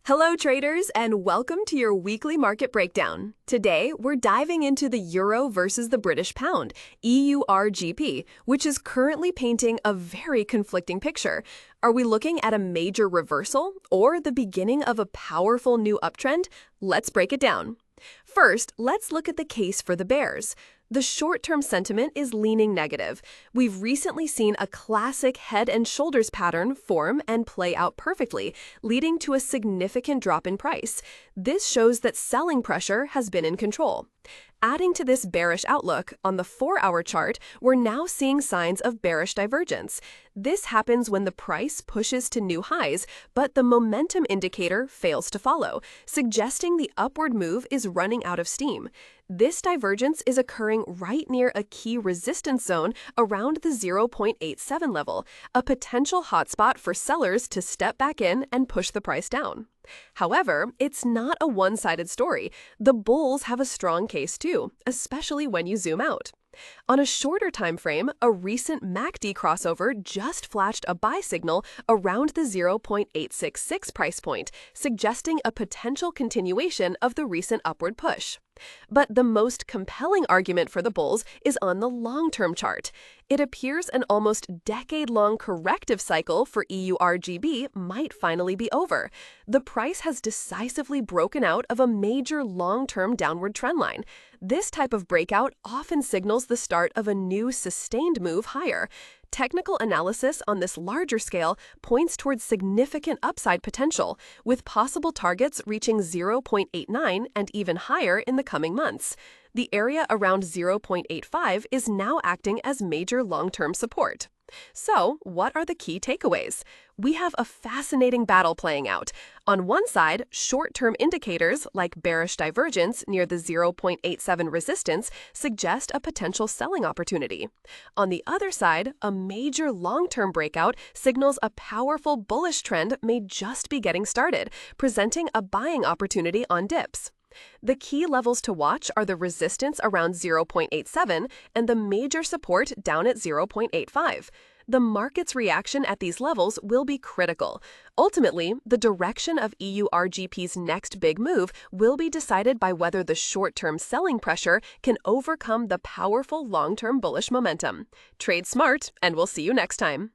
Hello traders, and welcome to your weekly market breakdown. Today, we're diving into the euro versus the British pound, EURGP, which is currently painting a very conflicting picture. Are we looking at a major reversal or the beginning of a powerful new uptrend? Let's break it down. First, let's look at the case for the bears. The short-term sentiment is leaning negative. We've recently seen a classic head and shoulders pattern form and play out perfectly, leading to a significant drop in price. This shows that selling pressure has been in control. Adding to this bearish outlook, on the 4-hour chart, we're now seeing signs of bearish divergence. This happens when the price pushes to new highs, but the momentum indicator fails to follow, suggesting the upward move is running out of steam. This divergence is occurring right near a key resistance zone around the 0.87 level, a potential hotspot for sellers to step back in and push the price down. However, it's not a one-sided story. The bulls have a strong case too, especially when you zoom out. On a shorter time frame, a recent MACD crossover just flashed a buy signal around the 0.866 price point, suggesting a potential continuation of the recent upward push. But the most compelling argument for the bulls is on the long-term chart. It appears an almost decade-long corrective cycle for EURGB might finally be over. The price has decisively broken out of a major long-term downward trendline. This type of breakout often signals the start of a new sustained move higher. Technical analysis on this larger scale points towards significant upside potential, with possible targets reaching 0.89 and even higher in the coming months. The area around 0.85 is now acting as major long-term support. So, what are the key takeaways? We have a fascinating battle playing out. On one side, short-term indicators like bearish divergence near the 0.87 resistance suggest a potential selling opportunity. On the other side, a major long-term breakout signals a powerful bullish trend may just be getting started, presenting a buying opportunity on dips. The key levels to watch are the resistance around 0.87 and the major support down at 0.85. The market's reaction at these levels will be critical. Ultimately, the direction of EURGP's next big move will be decided by whether the short-term selling pressure can overcome the powerful long-term bullish momentum. Trade smart, and we'll see you next time.